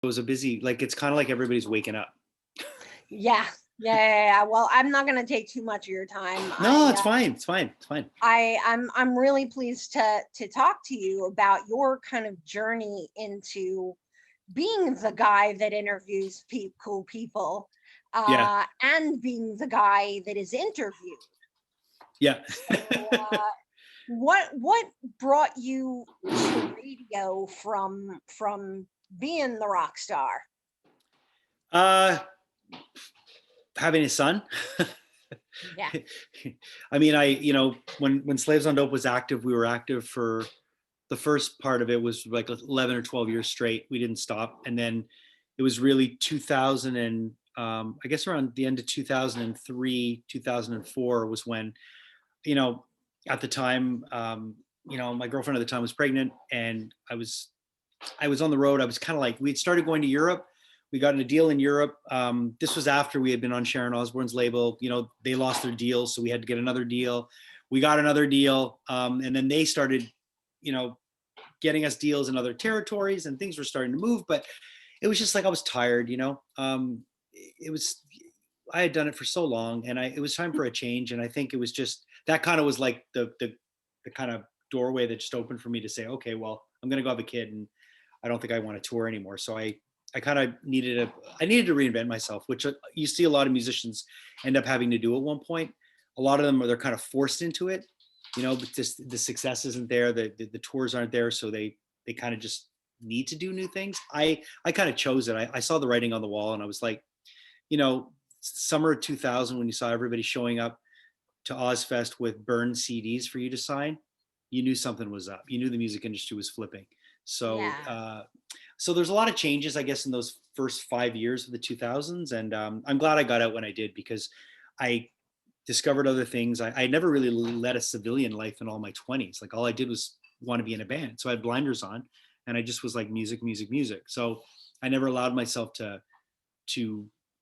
It was a busy, like, it's kind of like everybody's waking up. Yeah. Yeah. Well, I'm not going to take too much of your time. No, it's fine. It's fine. It's fine. I'm really pleased to talk to you about your kind of journey into being the guy that interviews cool people, Yeah. and being the guy that is interviewed. Yeah. So, what brought you to radio from being the rock star? uh, Having a son. Yeah. I mean, when Slaves on Dope was active, we were active for the first part of it was like 11 or 12 years straight. We didn't stop. And then it was really 2000 and I guess around the end of 2003, 2004 was when, you know, at the time, my girlfriend at the time was pregnant and I was on the road. I was kind of like, we had started going to Europe. We got in a deal in Europe. This was after we had been on Sharon Osbourne's label. They lost their deal, so we had to get another deal. We got another deal, and then they started, getting us deals in other territories, and things were starting to move. But it was just like I was tired. It was I had done it for so long, and it was time for a change. And I think it was just that kind of was like the kind of doorway that just opened for me to say, okay, well, I'm going to go have a kid, and I don't think I want to tour anymore. So I kind of needed to reinvent myself, which you see a lot of musicians end up having to do at one point. A lot of them they're kind of forced into it, but just the success isn't there, the tours aren't there, so they kind of just need to do new things. I kind of chose it. I saw the writing on the wall, and I was like, summer of 2000 when you saw everybody showing up to Ozfest with burned CDs for you to sign, you knew something was up. You knew the music industry was flipping. So Yeah. so there's a lot of changes, I guess, in those first 5 years of the 2000s, and I'm glad I got out when I did because I discovered other things. I never really led a civilian life in all my 20s. Like all I did was want to be in a band, so I had blinders on, and I just was like music, music, music. So I never allowed myself to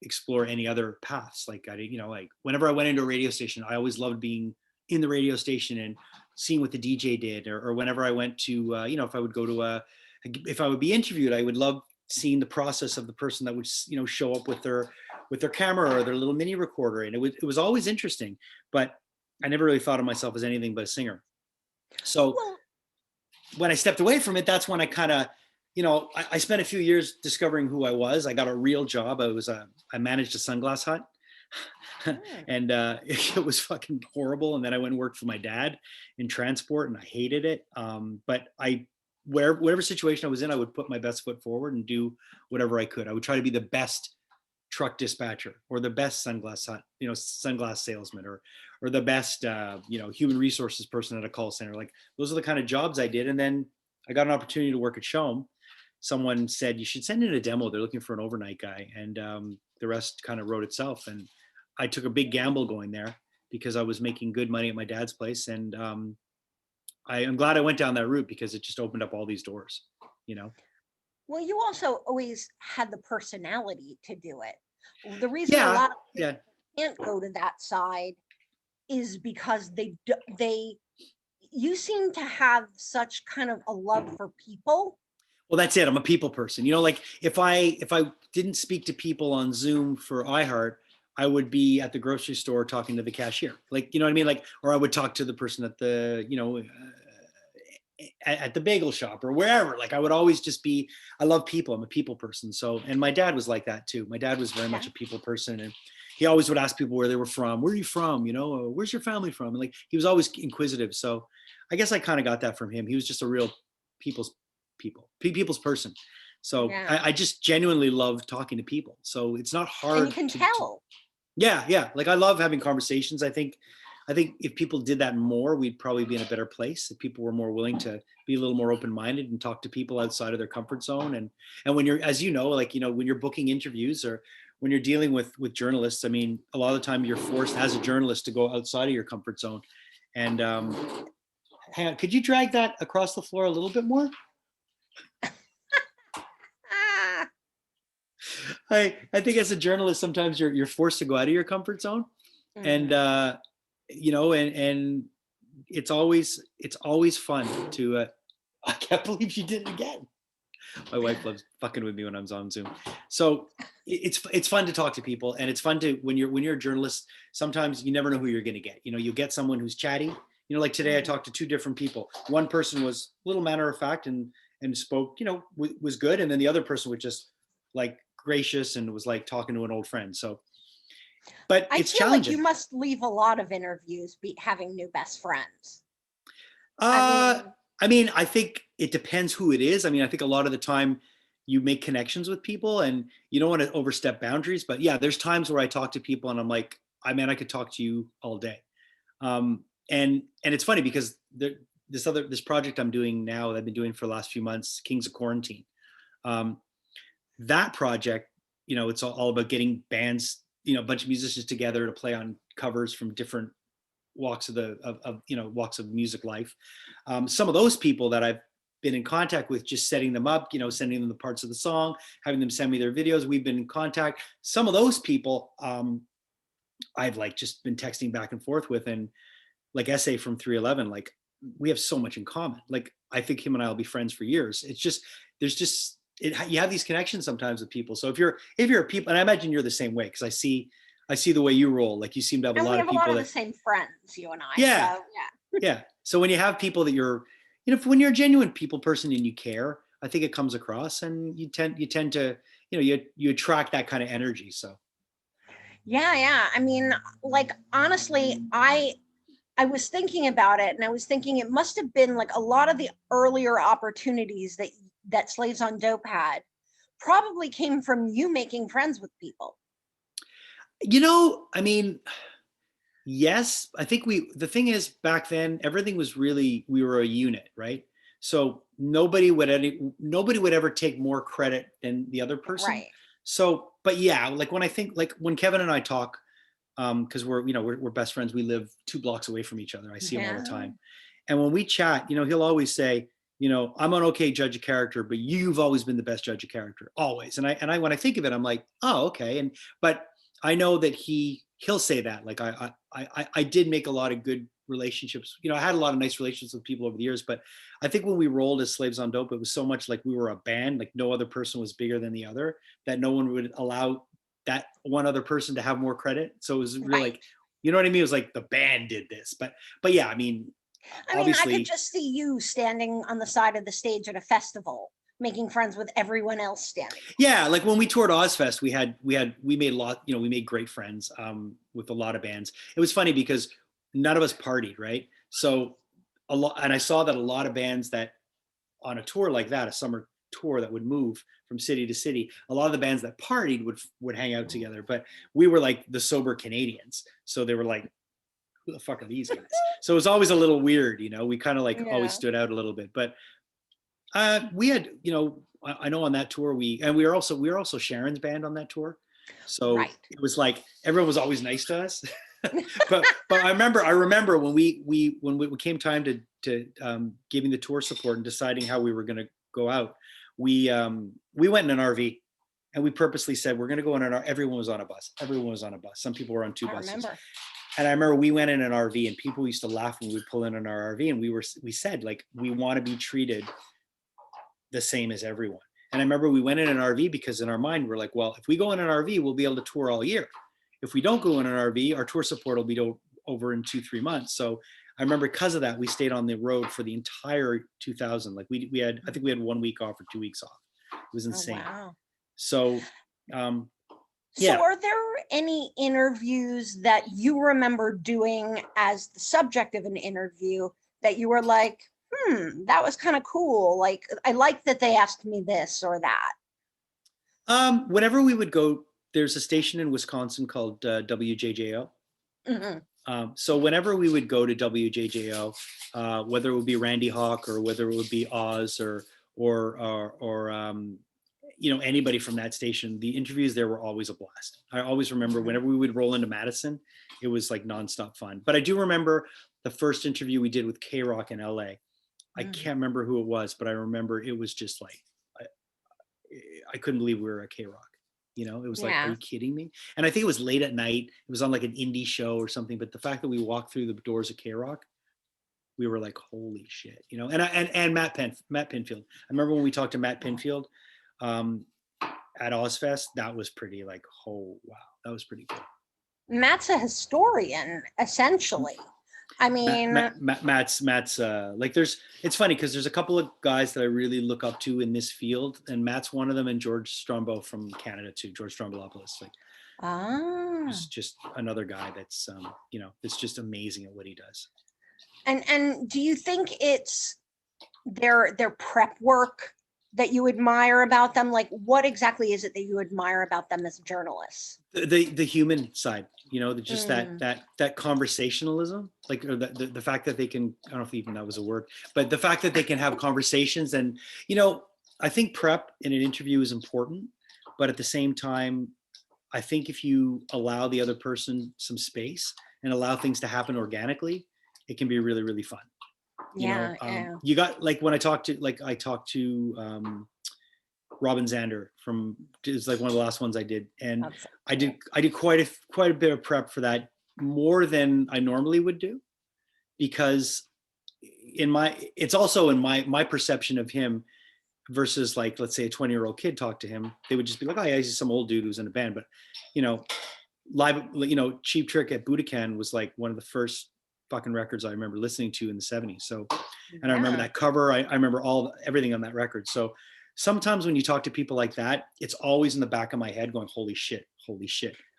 explore any other paths. Like I didn't, like whenever I went into a radio station, I always loved being in the radio station and seeing what the DJ did, or whenever I went to, if I would go to if I would be interviewed, I would love seeing the process of the person that would, show up with their camera or their little mini recorder, and it was always interesting. But I never really thought of myself as anything but a singer. So Well, when I stepped away from it, that's when I kind of, I spent a few years discovering who I was. I got a real job. I managed a sunglass hut. And it was fucking horrible. And then I went and worked for my dad in transport, and I hated it. But whatever situation I was in, I would put my best foot forward and do whatever I could. I would try to be the best truck dispatcher, or the best sunglass salesman, or the best, human resources person at a call center. Like those are the kind of jobs I did. And then I got an opportunity to work at Show'em. Someone said, you should send in a demo. They're looking for an overnight guy. And the rest kind of wrote itself. And I took a big gamble going there because I was making good money at my dad's place. And I'm glad I went down that route because it just opened up all these doors, well, you also always had the personality to do it. The reason a Yeah. lot of Yeah. people can't go to that side is because you seem to have such kind of a love for people. Well, that's it. I'm a people person. Like if I didn't speak to people on Zoom for iHeart, I would be at the grocery store talking to the cashier. Like, you know what I mean? Like, or I would talk to the person at the, at the bagel shop or wherever. Like I would always just be, I love people. I'm a people person. So, and my dad was like that too. My dad was very much Yeah. a people person, and he always would ask people where they were from. Where are you from? Where's your family from? And like, he was always inquisitive. So I guess I kind of got that from him. He was just a real people's person. So Yeah. I just genuinely love talking to people. So it's not And you hard can to tell. yeah. Like I love having conversations. I think if people did that more, we'd probably be in a better place. If people were more willing to be a little more open-minded and talk to people outside of their comfort zone. And when you're, as when you're booking interviews or when you're dealing with journalists, I mean, a lot of the time you're forced as a journalist to go outside of your comfort zone. And hang on, could you drag that across the floor a little bit more? Ah, I think as a journalist, sometimes you're forced to go out of your comfort zone, and mhm. and it's always fun to. I can't believe you did it again. My wife loves fucking with me when I'm on Zoom. So it's fun to talk to people, and it's fun to when you're a journalist. Sometimes you never know who you're going to get. You know, you get someone who's chatty. You know, like today I Mhm. talked to two different people. One person was a little matter of fact and spoke, you know, was good, and then the other person was just like gracious and was like talking to an old friend. So, but I it's feel like you challenging. must leave a lot of interviews having new best friends. I Uh, mean, I mean, I think it depends who it is. I mean, I think a lot of the time you make connections with people and you don't want to overstep boundaries. But yeah, there's times where I talk to people and I'm like, I mean, I could talk to you all day. And it's funny because this project I'm doing now that I've been doing for the last few months, Kings of Quarantine. Um, that project, you know, it's all about getting bands, you know, a bunch of musicians together to play on covers from different walks of you know walks of music life. Some of those people that I've been in contact with, just setting them up, you know, sending them the parts of the song, having them send me their videos. We've been in contact. Some of those people I've like just been texting back and forth with, and like Essay from 311, like we have so much in common. Like I think him and I will be friends for years. It's just there's just you have these connections sometimes with people. So if you're a people, and I imagine you're the same way because I see the way you roll. Like you seem to have a and we lot of have a lot people of the that same friends, you and I. So yeah yeah. yeah. So when you have people that you're, you know, when you're a genuine people person and you care, I think it comes across, and you tend to, you know, you attract that kind of energy. So Yeah, yeah. I mean, like honestly, I was thinking about it and I was thinking it must have been like a lot of the earlier opportunities that Slaves on Dope had probably came from you making friends with people. you know, I mean, yes, I think the thing is back then everything was really we were a unit, right? So nobody would ever take more credit than the other person. Right. So, but yeah, like when I think like when Kevin and I talk, because we're you know we're best friends, we live 2 blocks away from each other. I see him all the Yeah. time, and when we chat, you know, he'll always say, you know, I'm an okay judge of character, but you've always been the best judge of character, always. And I when I think of it, I'm like, oh, okay. And but I know that he'll say that. Like I did make a lot of good relationships. You know, I had a lot of nice relationships with people over the years, but I think when we rolled as Slaves on Dope, it was so much like we were a band, like no other person was bigger than the other, that no one would allow that one other person to have more credit. So it was really Right. like, you know what I mean? It was like the band did this, but yeah, I mean, I mean, I could obviously, just see you standing on the side of the stage at a festival, making friends with everyone else standing. yeah, like when we toured Ozfest, we made a lot, you know, we made great friends with a lot of bands. It was funny because none of us partied, right? So a lot, and I saw that a lot of bands that on a tour like that, a summer tour that would move from city to city, a lot of the bands that partied would hang out together, but we were like the sober Canadians, so they were like, who the fuck are these guys? So it was always a little weird, you know. We kind of like always Yeah. stood out a little bit, but we had, you know, I know on that tour we were also Sharon's band on that tour, so Right. it was like everyone was always nice to us. but I remember when it came time to giving the tour support and deciding how we were going to go out, we went in an RV. And we purposely said we're going to go in an. Everyone was on a bus. Everyone was on a bus. Some people were on two I buses. remember. And I remember we went in an RV, and people used to laugh when we would pull in our RV, and we said like we want to be treated the same as everyone. And I remember we went in an RV because in our mind we're like, well, if we go in an RV, we'll be able to tour all year. If we don't go in an RV, our tour support will be over in 2-3 months. So I remember because of that, we stayed on the road for the entire 2000. Like we had, I think we had 1 week off or 2 weeks off. It was Oh, insane. wow. So um, So, yeah, are there any interviews that you remember doing as the subject of an interview that you were like, that was kind of cool? Like, I like that they asked me this or that. whenever we would go, there's a station in Wisconsin called WJJO. Hmm. So whenever we would go to WJJO, whether it would be Randy Hawk or whether it would be Oz or you know, anybody from that station, the interviews there were always a blast. I always remember Hmm. whenever we would roll into Madison, it was like nonstop fun. But I do remember the first interview we did with K Rock in LA. I Hmm. can't remember who it was, but I remember it was just like I, I couldn't believe we were at K Rock. You know, it was like, are Yeah. you kidding me? And I think it was late at night. It was on like an indie show or something. But the fact that we walked through the doors of K Rock, we were like, holy shit, you know. And Matt Pinfield. I remember when we talked to Matt Pinfield um, at Ozfest. That was pretty like, oh wow, that was pretty cool. Matt's a historian, essentially. I mean, Matt's like there's it's funny because there's a couple of guys that I really look up to in this field, and Matt's one of them, and George Strombo from Canada too, George Strombolopoulos, like just another guy that's you know, it's just amazing at what he does. and do you think it's their prep work that you admire about them? Like, what exactly is it that you admire about them as journalists? The human side, you know, just that conversationalism, like, or the fact that they can, I don't know if even that was a word, but the fact that they can have conversations. And you know, I think prep in an interview is important, but at the same time, I think if you allow the other person some space and allow things to happen organically, it can be really, really fun. You know, you got, like, when I talked to Robin Zander from, it's like one of the last ones I did, and I did quite a bit of prep for that, more than I normally would do, because it's also in my perception of him versus, like, let's say a 20-year-old kid talked to him, they would just be like, oh yeah, he's some old dude who's in a band. But you know, live, you know, Cheap Trick at Budokan was like one of the first fucking records I remember listening to in the 70s. So, and I remember that cover. I remember everything on that record. So sometimes when you talk to people like that, it's always in the back of my head going, holy shit,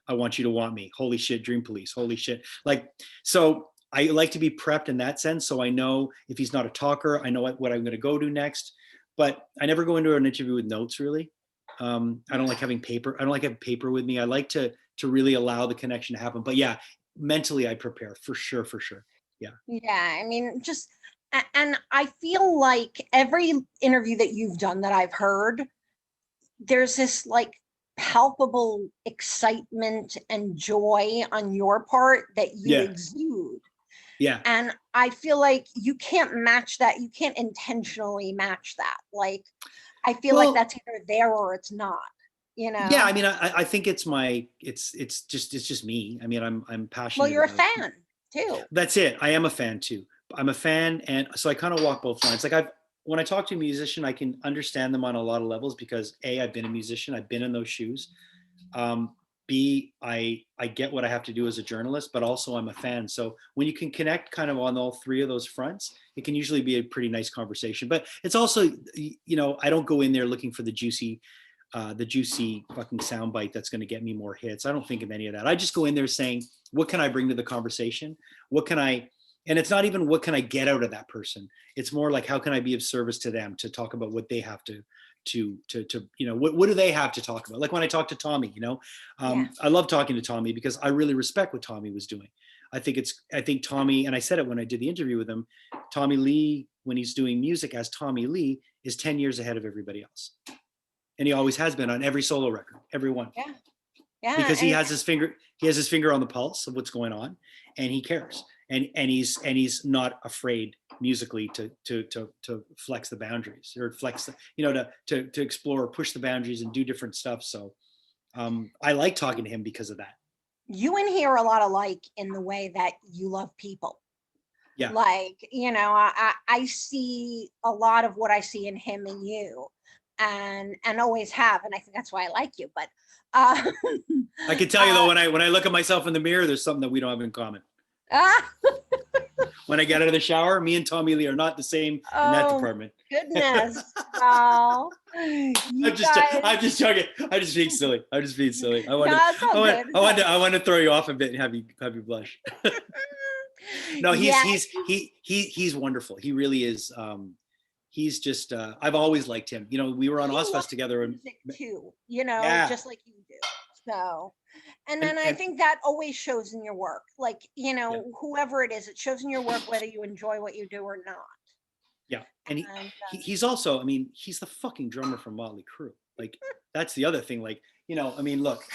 I want you to want me. Holy shit, Dream Police. Holy shit. Like, so I like to be prepped in that sense. So I know if he's not a talker, I know what I'm going to go to next. But I never go into an interview with notes, really. I don't like having paper. I don't like having paper with me. I like to really allow the connection to happen. But yeah, mentally I prepare for sure. Yeah. Yeah, I mean, just, and I feel like every interview that you've done that I've heard, there's this like palpable excitement and joy on your part that you exude. Yeah. And I feel like you can't match that. You can't intentionally match that. Like, I feel like that's either there or it's not, you know? Yeah. I mean, I think it's just me. I mean, I'm passionate. Well, you're a fan too. That's it. I am a fan too. I'm a fan. And so I kind of walk both lines. Like, when I talk to a musician, I can understand them on a lot of levels because A, I've been a musician. I've been in those shoes. B, I get what I have to do as a journalist, but also I'm a fan. So when you can connect kind of on all three of those fronts, it can usually be a pretty nice conversation. But it's also, you know, I don't go in there looking for the juicy fucking soundbite that's going to get me more hits. I don't think of any of that. I just go in there saying, what can I bring to the conversation? And it's not even what can I get out of that person. It's more like, how can I be of service to them to talk about what they have to you know, what do they have to talk about? Like when I talk to Tommy, you know, I love talking to Tommy because I really respect what Tommy was doing. I think Tommy, and I said it when I did the interview with him, Tommy Lee, when he's doing music as Tommy Lee, is 10 years ahead of everybody else. And he always has been on every solo record, every one. Yeah. Yeah. Because he has his finger on the pulse of what's going on, and he cares. And he's not afraid musically to flex the boundaries, or flex, you know, to explore, push the boundaries and do different stuff. So I like talking to him because of that. You and he are a lot alike in the way that you love people. Yeah. Like, you know, I see a lot of what I see in him and you, and always have, and I think that's why I like you. But I can tell you though, when I look at myself in the mirror, there's something that we don't have in common. When I get out of the shower, me and Tommy Lee are not the same in that department. Goodness. Oh, I'm just joking. I'm just being silly. I want to throw you off a bit and have you blush. No, he's wonderful. He really is. He's just I've always liked him. You know, we were on Ozfest together, and too, you know, just like you do. So, and I think that always shows in your work. Like, you know, whoever it is, it shows in your work whether you enjoy what you do or not. Yeah, and he's also, I mean, he's the fucking drummer from Motley Crue. Like, that's the other thing. Like, you know, I mean, look,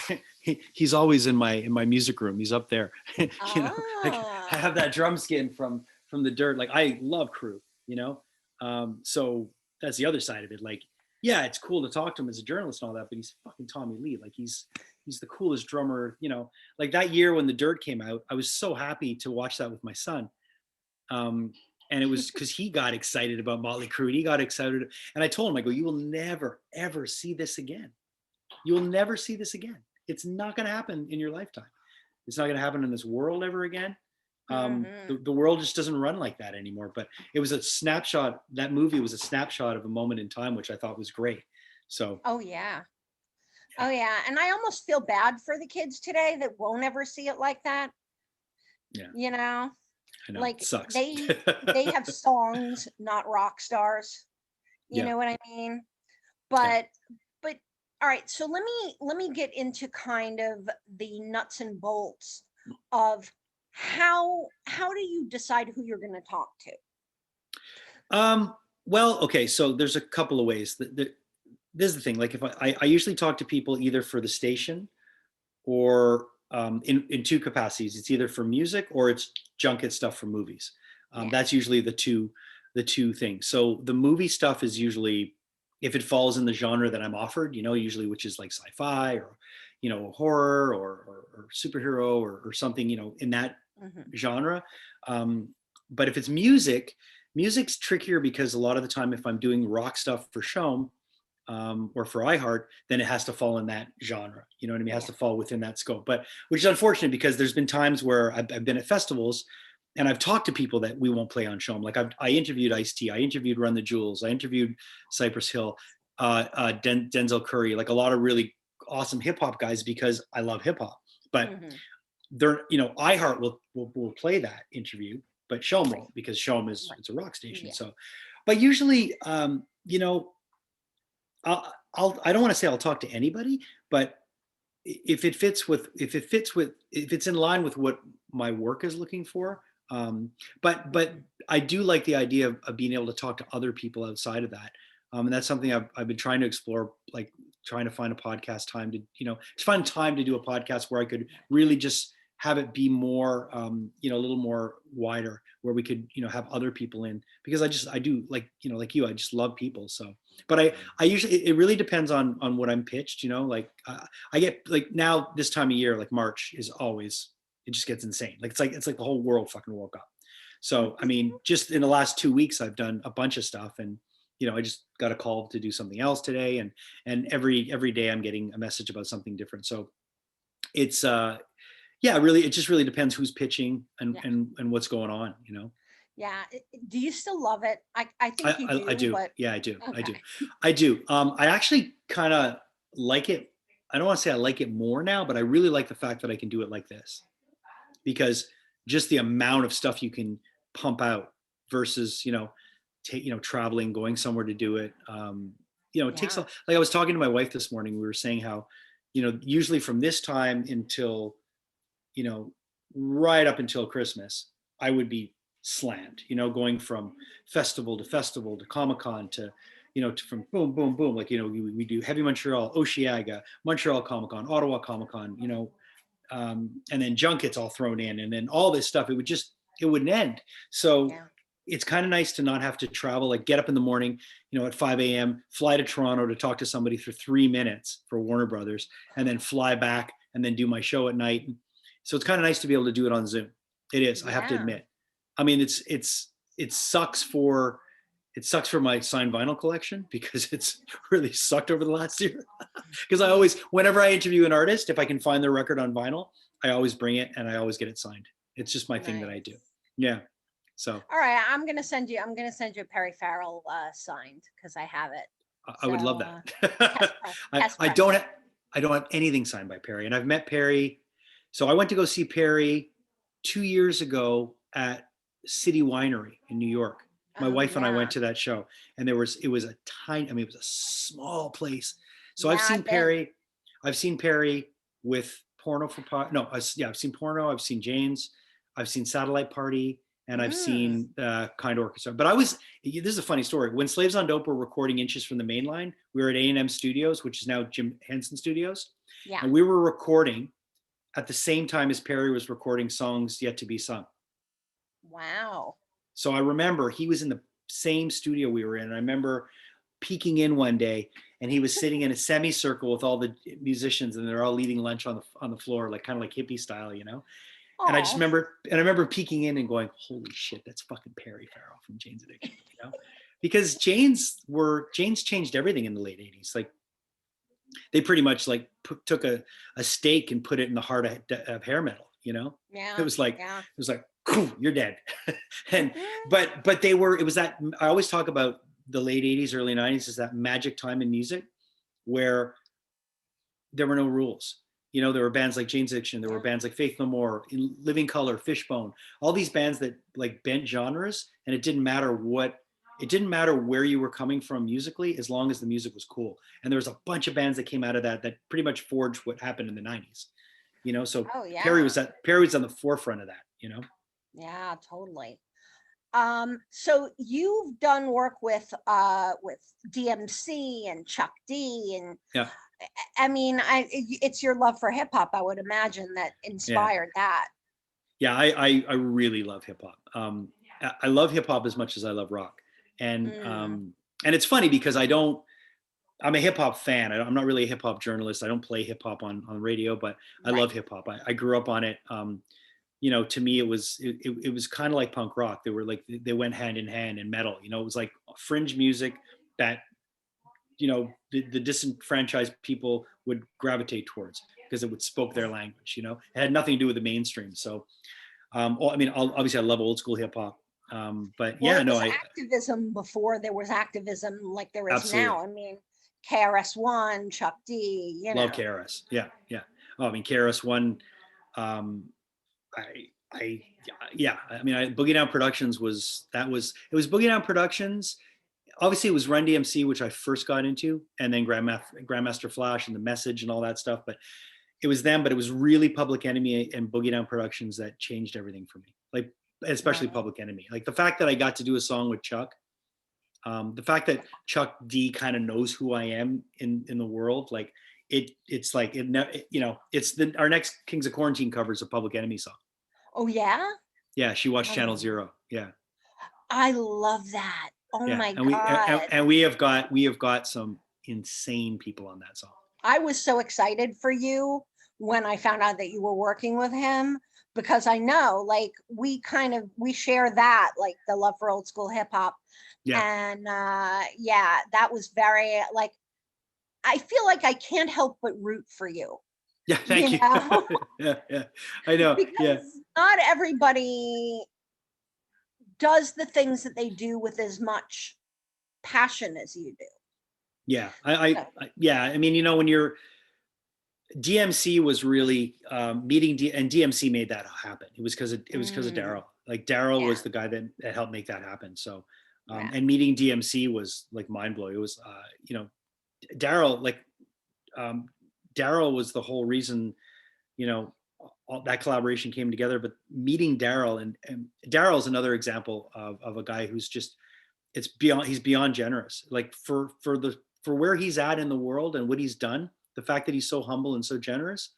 he's always in my music room. He's up there. You know, like, I have that drum skin from the Dirt. Like, I love Crue. You know. So that's the other side of it. Like, yeah, it's cool to talk to him as a journalist and all that, but he's fucking Tommy Lee. Like, he's the coolest drummer, you know. Like, that year when the Dirt came out, I was so happy to watch that with my son. And it was because he got excited about Motley Crue. And he got excited. And I told him, I go, you will never, ever see this again. You will never see this again. It's not going to happen in your lifetime. It's not going to happen in this world ever again. The world just doesn't run like that anymore. But it was a snapshot. That movie was a snapshot of a moment in time, which I thought was great. So. Oh yeah. Oh yeah. And I almost feel bad for the kids today that won't ever see it like that. Yeah. You know, I know. like It sucks. they have songs, not rock stars. You know what I mean? But all right, so let me get into kind of the nuts and bolts of how do you decide who you're going to talk to? Well, okay, so there's a couple of ways. This is the thing. Like if I usually talk to people either for the station or in two capacities. It's either for music or it's junket stuff for movies. That's usually the two things. So the movie stuff is usually, if it falls in the genre that I'm offered, usually which is like sci-fi or, horror or superhero or something, in that genre. But if it's music, music's trickier because a lot of the time, if I'm doing rock stuff for Shom or for iHeart, then it has to fall in that genre. You know what I mean? It has to fall within that scope. But which is unfortunate because there's been times where I've been at festivals and I've talked to people that we won't play on Shom. Like I interviewed Ice-T, I interviewed Run the Jewels, I interviewed Cypress Hill, Denzel Curry, like a lot of really awesome hip hop guys because I love hip hop. But they're, iHeart will play that interview, but Shom won't because Shom is it's a rock station. So, but usually, I don't want to say I'll talk to anybody, but if it's in line with what my work is looking for. But I do like the idea of being able to talk to other people outside of that. And that's something I've been trying to explore, like trying to find a podcast time to, to find time to do a podcast where I could really just have it be more, a little more wider, where we could, have other people in, because I do like, like you, I just love people. So, but I usually, it really depends on what I'm pitched, like I get like now this time of year, like March is always, it just gets insane. Like, it's like the whole world fucking woke up. So, I mean, just in the last 2 weeks, I've done a bunch of stuff, and, I just got a call to do something else today. And every day I'm getting a message about something different. So it's, really, it just really depends who's pitching and what's going on, Yeah. Do you still love it? I think you do. I do. But... Yeah, I do. Okay. I do. I actually kind of like it. I don't want to say I like it more now, but I really like the fact that I can do it like this, because just the amount of stuff you can pump out versus, traveling, going somewhere to do it. It takes like I was talking to my wife this morning, we were saying how, usually from this time until, right up until Christmas, I would be slammed, going from festival to Comic-Con to, from boom, boom, boom. Like, we do Heavy Montreal, Osheaga, Montreal Comic-Con, Ottawa Comic-Con, and then junkets all thrown in, and then all this stuff. It wouldn't end. So it's kind of nice to not have to travel, like get up in the morning, at 5 a.m., fly to Toronto to talk to somebody for 3 minutes for Warner Brothers, and then fly back and then do my show at night. So it's kind of nice to be able to do it on Zoom. It is, I have to admit. I mean, it sucks for my signed vinyl collection, because it's really sucked over the last year. Because whenever I interview an artist, if I can find their record on vinyl, I always bring it and I always get it signed. It's just my thing that I do. Yeah. So. All right, I'm gonna send you a Perry Farrell signed, because I have it. I would love that. I don't have anything signed by Perry, and I've met Perry. So I went to go see Perry 2 years ago at City Winery in New York. My wife and I went to that show, and it was a tiny, it was a small place. So I've seen Perry with Porno for Pot. No, I've seen Porno. I've seen Jane's. I've seen Satellite Party, and I've seen Kind Orchestra. But this is a funny story. When Slaves on Dope were recording Inches from the Main Line, we were at A&M Studios, which is now Jim Henson Studios. Yeah. And we were recording at the same time as Perry was recording Songs Yet to Be Sung. Wow. So I remember he was in the same studio we were in. And I remember peeking in one day, and he was sitting in a semicircle with all the musicians, and they're all eating lunch on the floor, like kind of like hippie style, And I just Oh, remember peeking in and going, holy shit, that's fucking Perry Farrell from Jane's Addiction, you know? Because Jane's changed everything in the late 80s. Like they pretty much like took a stake and put it in the heart of hair metal, you know? yeah, It yeah. was like, you're dead. And, Mhm. but it was that, I always talk about the late 80s, early 90s is that magic time in music where there were no rules. You know, there were bands like Jane's Addiction, there were Yeah. bands like Faith No More, Living Color, Fishbone, all these bands that like bent genres, and it didn't matter where you were coming from musically, as long as the music was cool. And there was a bunch of bands that came out of that pretty much forged what happened in the 90s. You know, so Oh, yeah. Perry was on the forefront of that, you know? Yeah, totally. So you've done work with DMC and Chuck D, and Yeah. I mean, it's your love for hip hop, I would imagine, that Yeah. inspired that. Yeah, I really love hip hop. I love hip hop as much as I love rock, Mm, and it's funny because I'm a hip hop fan. I'm not really a hip hop journalist. I don't play hip hop on radio, but I right. love hip hop. I grew up on it. You know, to me, it was kind of like punk rock. They were like they went hand in hand in metal. You know, it was like fringe music that the disenfranchised people would gravitate towards because it would spoke their language. You know, it had nothing to do with the mainstream. So I mean, obviously, I love old school hip hop, but Well, yeah, it no, was I activism before there was activism like there is absolutely now. I mean, KRS-One, Chuck D, you love know. KRS. Yeah, yeah. Oh, I mean, KRS One. Um, I, yeah. I mean, Boogie Down Productions it was Boogie Down Productions. Obviously, it was Run DMC, which I first got into, and then Grandmaster Flash and the Message and all that stuff. But it was them. But it was really Public Enemy and Boogie Down Productions that changed everything for me. Like especially Right. Public Enemy. Like the fact that I got to do a song with Chuck. The fact that Chuck D kind of knows who I am in the world, like it's like you know, it's our next Kings of Quarantine cover is a Public Enemy song. Oh yeah? Yeah, she watched Channel Oh, Zero. Yeah, I love that. Oh yeah, my and, God. and we have got some insane people on that song. I was so excited for you when I found out that you were working with him, because I know like we share that, like the love for old school hip hop. Yeah, And yeah, that was very like, I feel like I can't help but root for you, yeah. you Thank you. know, Yeah, yeah. I know. Yeah, because not everybody does the things that they do with as much passion as you do. yeah. So, Yeah. I mean, you know, when you're DMC was really and DMC made that happen. It was because of mm, Daryl. Like Daryl yeah, was the guy that helped make that happen. So yeah, and meeting DMC was like mind blowing. It was you know, Daryl um, Daryl was the whole reason, you know, all that collaboration came together. But meeting Daryl and Daryl's another example of a guy who's just he's beyond generous. Like for where he's at in the world and what he's done, the fact that he's so humble and so generous,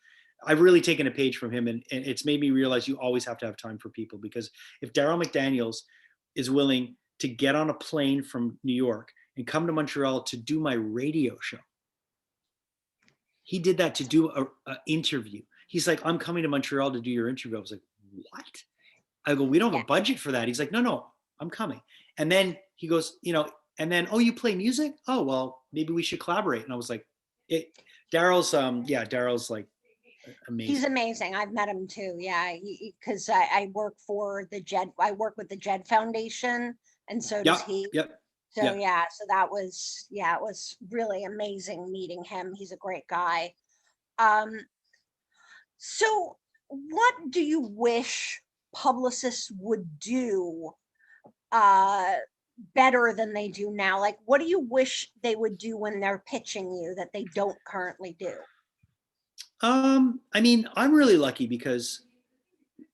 I've really taken a page from him, and it's made me realize you always have to have time for people. Because if Daryl McDaniels is willing to get on a plane from New York and come to Montreal to do my radio show, he did that to do a interview. He's like, I'm coming to Montreal to do your interview. I was like, what? I go, we don't have yeah. a budget for that. He's like, no, I'm coming. And then he goes, you know, and then, oh, you play music? Oh, well, maybe we should collaborate. And I was like, it, Daryl's like He's amazing. amazing. I've met him too. Yeah, because I work for the Jed. I work with the Jed Foundation, and so does Yep, he. yep, So yeah. yeah, so that was, yeah, it was really amazing meeting him. He's a great guy. Um, so what do you wish publicists would do uh better than they do now? Like, what do you wish they would do when they're pitching you that they don't currently do? I mean, I'm really lucky because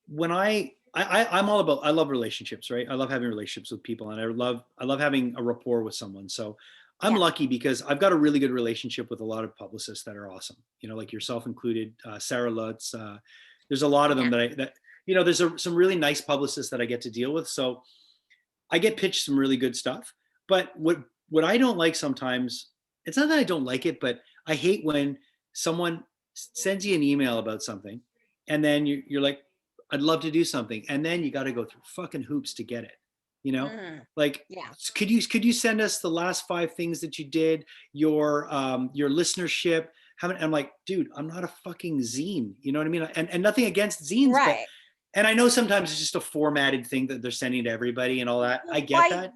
when I'm all about, I love relationships, right? I love having relationships with people, and I love having a rapport with someone. So I'm Yeah, lucky because I've got a really good relationship with a lot of publicists that are awesome. You know, like yourself included, Sarah Lutz. There's a lot of them yeah, that you know. There's some really nice publicists that I get to deal with. So I get pitched some really good stuff. But what I don't like sometimes, it's not that I don't like it, but I hate when someone sends you an email about something, and then you're like, I'd love to do something. And then you got to go through fucking hoops to get it, you know? Mm, Like, yeah. could you send us the last 5 things that you did, your listenership? I'm like, dude, I'm not a fucking zine. You know what I mean? And nothing against zines, but, Right. and I know sometimes it's just a formatted thing that they're sending to everybody and all that. I Well, get that.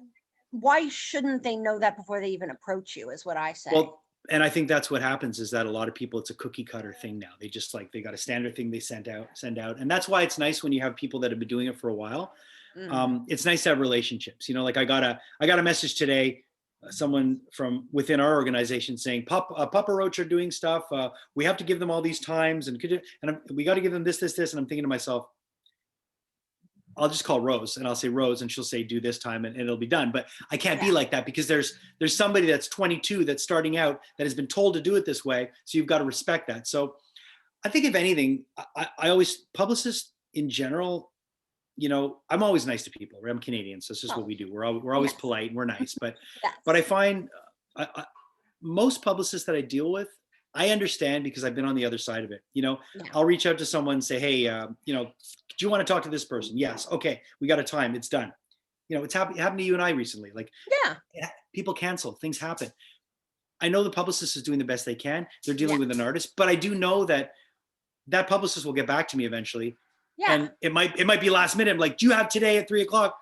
why shouldn't they know that before they even approach you, is what I say. Well, and I think that's what happens is that a lot of people, it's a cookie cutter thing now. They just like, they got a standard thing they send out. And that's why it's nice when you have people that have been doing it for a while. Mm. It's nice to have relationships. You know, like I got a message today, someone from within our organization saying, Papa Roach are doing stuff. We have to give them all these times, and we got to give them this. And I'm thinking to myself, I'll just call Rose and I'll say Rose, and she'll say do this time, and it'll be done. But I can't be like that, because there's somebody that's 22 that's starting out that has been told to do it this way. So you've got to respect that. So I think if anything, I always, publicists in general, you know, I'm always nice to people. Right? I'm Canadian, so it's just what we do. We're always Yes. polite and we're nice. But Yes. but I find most publicists that I deal with, I understand because I've been on the other side of it. You know, Yeah. I'll reach out to someone and say, hey, you know, do you want to talk to this person? Yes. Okay, we got a time. It's done. You know, it's happened to you and I recently. Like, Yeah. people cancel, things happen. I know the publicist is doing the best they can. They're dealing Yeah. with an artist, but I do know that publicist will get back to me eventually. Yeah. And it might be last minute. I'm like, do you have today at 3:00?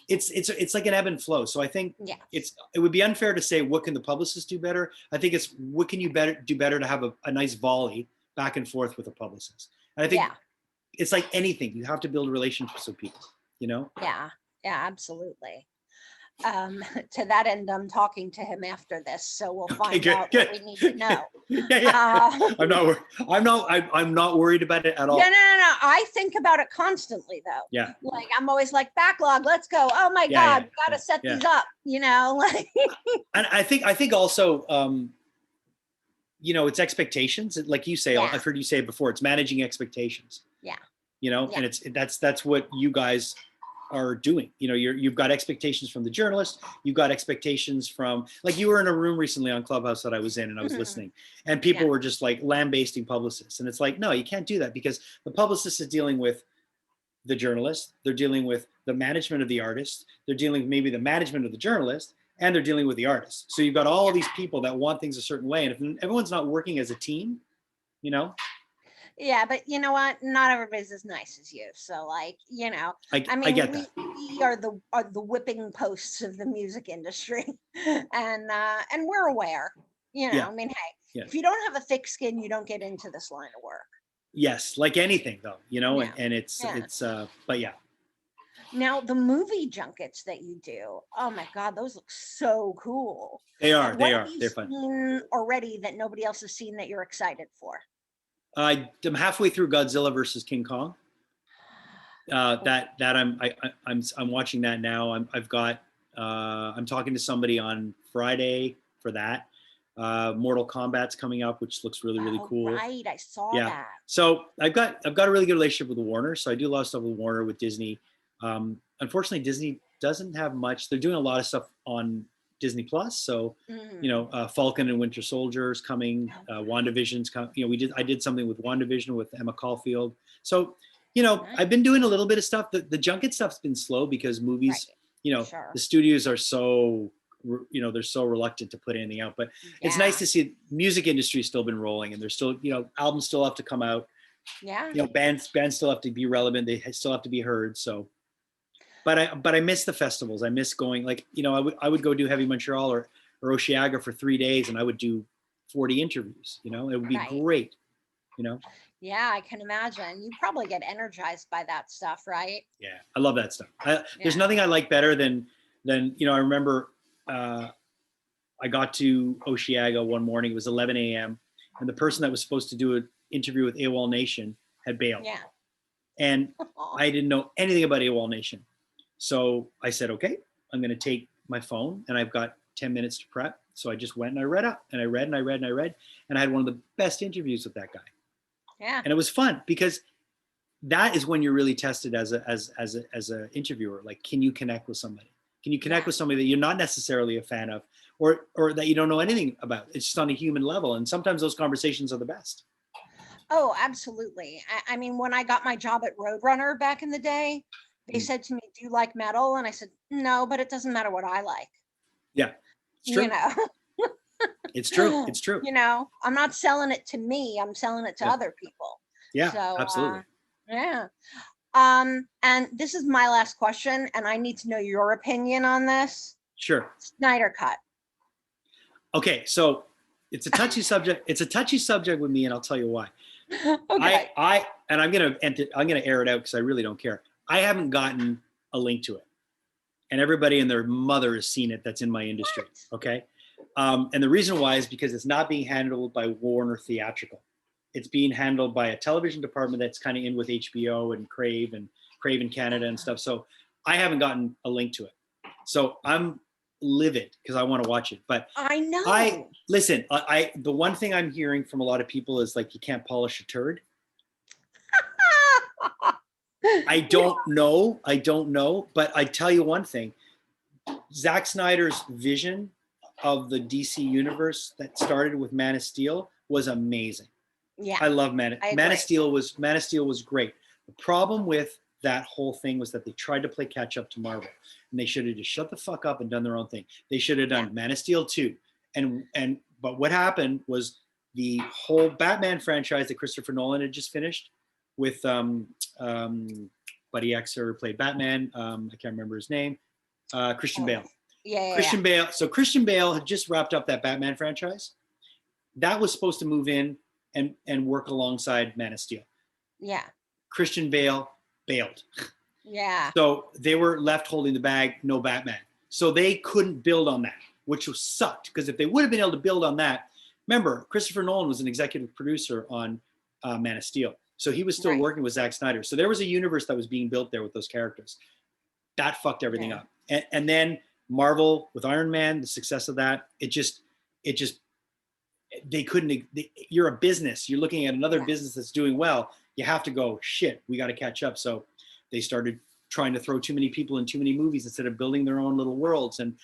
It's like an ebb and flow. So I think Yes. it would be unfair to say what can the publicist do better. I think it's what can you do better to have a nice volley back and forth with a publicist. And I think it's like anything. You have to build relationships with people, you know? Yeah. Yeah, absolutely. To that end, I'm talking to him after this, so we'll find out what we need to know. Yeah. I'm not worried about it at all. No. I think about it constantly, though. Yeah. Like, I'm always like, backlog, let's go. Oh my God, we got to set these up, you know? Like, and I think also, you know, it's expectations. Like you say, I've heard you say it before, it's managing expectations. Yeah. You know, and that's what you guys are doing. You know, you've got expectations from the journalist. You've got expectations from, like, you were in a room recently on Clubhouse that I was in, and I was listening, and people were just like lambasting publicists. And it's like, no, you can't do that, because the publicist is dealing with the journalist. They're dealing with the management of the artist. They're dealing with maybe the management of the journalist, and they're dealing with the artist. So you've got all these people that want things a certain way. And if everyone's not working as a team, you know, yeah, but you know what? Not everybody's as nice as you. So, like, you know, I mean, get that. we are the whipping posts of the music industry, and we're aware. You know, I mean, hey, if you don't have a thick skin, you don't get into this line of work. Yes, like anything, though, you know, and it's but yeah. Now, the movie junkets that you do, oh my God, those look so cool. They are. They're fun. Seen already that nobody else has seen that you're excited for? I'm halfway through Godzilla versus King Kong. That I'm watching that now. I'm talking to somebody on Friday for that. Mortal Kombat's coming up, which looks really cool. Right, I saw that. So I've got a really good relationship with Warner. So I do a lot of stuff with Warner, with Disney. Unfortunately, Disney doesn't have much. They're doing a lot of stuff on Disney Plus. So, you know, Falcon and Winter Soldier is coming. WandaVision's coming. You know, I did something with WandaVision with Emma Caulfield. So, you know, I've been doing a little bit of stuff. The junket stuff's been slow because movies, you know, the studios are so, you know, they're so reluctant to put anything out. But it's nice to see music industry still been rolling, and there's still, you know, albums still have to come out. Yeah. You know, bands still have to be relevant. They still have to be heard. So. But I miss the festivals. I miss going, like, you know, I would go do Heavy Montreal or Oceaga for 3 days, and I would do 40 interviews. You know, it would be great. You know. Yeah, I can imagine. You probably get energized by that stuff, right? Yeah, I love that stuff. There's nothing I like better than you know. I remember I got to Oceaga one morning. It was 11 a.m. and the person that was supposed to do an interview with AWOL Nation had bailed. Yeah. And I didn't know anything about AWOL Nation. So I said, okay, I'm going to take my phone, and I've got 10 minutes to prep. So I just went and I read up, and I read and I read and I read, and I had one of the best interviews with that guy. Yeah. And it was fun, because that is when you're really tested as a interviewer. Like, can you connect with somebody? Can you connect with somebody that you're not necessarily a fan of, or that you don't know anything about? It's just on a human level. And sometimes those conversations are the best. Oh, absolutely. I mean, when I got my job at Roadrunner back in the day, they Mm. said to me, "Do you like metal?" And I said, "No, but it doesn't matter what I like." Yeah, it's You true. know, It's true. It's true. I'm not selling it to me. I'm selling it to Yeah. other people. Yeah, So, absolutely. yeah. And this is my last question, and I need to know your opinion on this. Sure. Snyder Cut. Okay, so it's a touchy subject. It's a touchy subject with me, and I'll tell you why. Okay. And I'm gonna air it out because I really don't care. I haven't gotten a link to it, and everybody and their mother has seen it. That's in my industry. What? Okay, and the reason why is because it's not being handled by Warner Theatrical. It's being handled by a television department that's kind of in with HBO and Crave in Canada and stuff. So I haven't gotten a link to it. So I'm livid because I want to watch it. But I I know. listen. I the one thing I'm hearing from a lot of people is like you can't polish a turd. I don't know. I don't know. But I tell you one thing: Zack Snyder's vision of the DC universe that started with Man of Steel was amazing. Yeah, I love I Man of agree. Steel was great. The problem with that whole thing was that they tried to play catch up to Marvel, and they should have just shut the fuck up and done their own thing. They should have Yeah, done Man of Steel 2. And but what happened was the whole Batman franchise that Christopher Nolan had just finished with Buddy Xer who played Batman. I can't remember his name. Christian oh, Bale. yeah, So Christian Bale had just wrapped up that Batman franchise. That was supposed to move in and work alongside Man of Steel. yeah, Christian Bale bailed. yeah, So they were left holding the bag, no Batman. So they couldn't build on that, which was sucked. Because if they would have been able to build on that, remember, Christopher Nolan was an executive producer on Man of Steel. So he was still right, working with Zack Snyder. So there was a universe that was being built there with those characters. That fucked everything yeah, up. And then Marvel with Iron Man, the success of that, it just they couldn't. You're a business. You're looking at another yeah, business that's doing well. You have to go, shit, we got to catch up. So they started trying to throw too many people in too many movies instead of building their own little worlds. And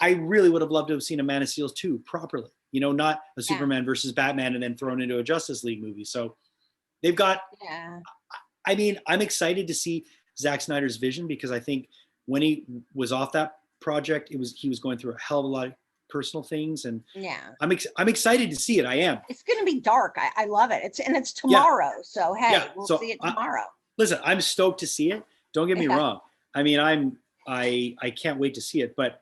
I really would have loved to have seen a Man of Steel 2 properly. You know, not a yeah, Superman versus Batman and then thrown into a Justice League movie. So they've got. yeah, I mean, I'm excited to see Zack Snyder's vision because I think when he was off that project, he was going through a hell of a lot of personal things, and yeah. I'm excited to see it. I am. It's going to be dark. I love it. It's Yeah, tomorrow. So, yeah. hey, we'll So see it tomorrow. listen, I'm stoked to see it. Don't get me Yeah, wrong. I mean, I can't wait to see it. But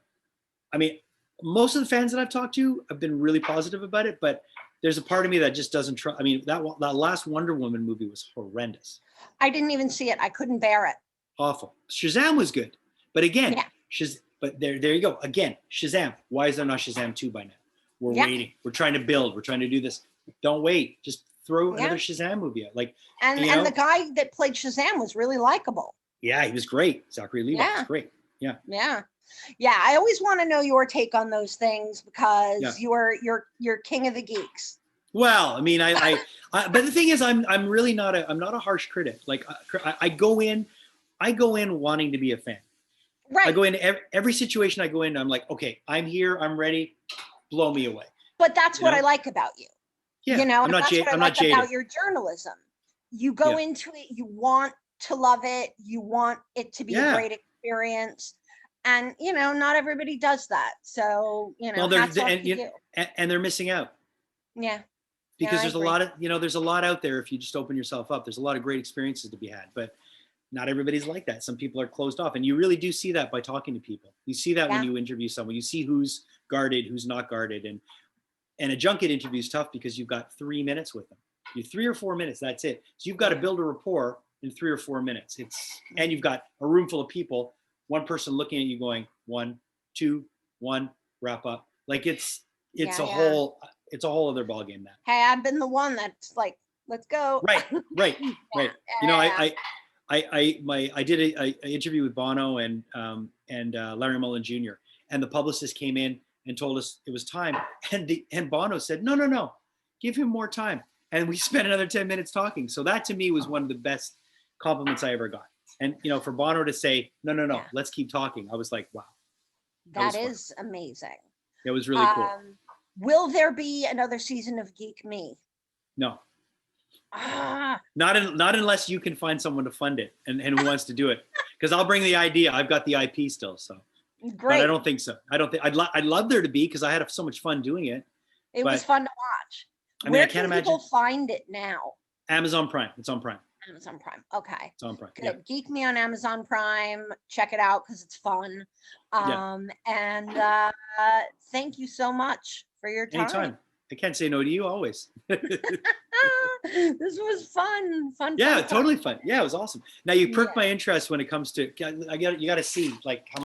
I mean, most of the fans that I've talked to have been really positive about it. But there's a part of me that just doesn't trust. I mean, that last Wonder Woman movie was horrendous, I didn't even see it. I couldn't bear it. awful. Shazam was good, but again, Yeah, but there you go. Again, Shazam. Why is there not Shazam 2 by now? We're yeah, waiting. We're trying to build. We're trying to do this. Don't wait. Just throw yeah. another Shazam movie out. Like, And you and the know, guy that played Shazam was really likable. yeah, he was great. Zachary Levi was Yeah, great. Yeah, yeah, yeah. I always want to know your take on those things yeah. because you're king of the geeks. Well, I mean, but the thing is, I'm really not I'm not a harsh critic. Like, I go in, wanting to be a fan. I Right. go in every situation I go in. I'm like, okay, I'm here. I'm ready. Blow me away. But that's You what I know? like about you. Yeah, And that's what I I'm not like jaded. about your journalism. You go Yeah, into it, you want to love it, you want it to be a yeah. great experience. And not everybody does that. So, Well, hats off and to you. and they're missing out Yeah. Yeah, because I agree. there's a lot out there if you just open yourself up. There's a lot of great experiences to be had, but not everybody's like that. Some people are closed off, and you really do see that by talking to people. You see that when Yeah. you interview someone. You see who's guarded, who's not guarded, and a junket interview is tough because you've got 3 minutes with them. You 3 or 4 minutes, that's it. So you've got to Yeah. build a rapport in 3 or 4 minutes. And you've got a room full of people, one person looking at you going, 1, 2, 1, wrap up. Like it's Yeah. a Yeah. whole it's a whole other ballgame now. Hey, I've been the one that's like, let's go. Right, right, Yeah. right. You know, Yeah. I did a interview with Bono and Larry Mullen Jr. and the publicist came in and told us it was time, and Bono said, no, give him more time, and we spent another 10 minutes talking. So that to me was one of the best compliments I ever got. And for Bono to say, no, Yeah. let's keep talking, I was like, wow, that That was fun. is amazing. It was really cool. Will there be another season of Geek Me? No, Ah, Not unless you can find someone to fund it and who wants to do it. Because I'll bring the idea. I've got the IP still, so. But I great. don't think so. I don't think I'd love there to be because I had so much fun doing it. It was But fun to watch. I mean, I Where can't can people imagine. find it now? Amazon Prime. It's on Prime. Amazon Prime. Okay. It's on Prime. Good. Yeah. Geek Me on Amazon Prime. Check it out because it's fun. Yeah. And thank you so much for your time. Anytime. I can't say no to you always. This was fun. Fun. Yeah, fun, totally fun. Yeah, it was awesome. Now you perked Yeah. my interest when it comes to you got to see like how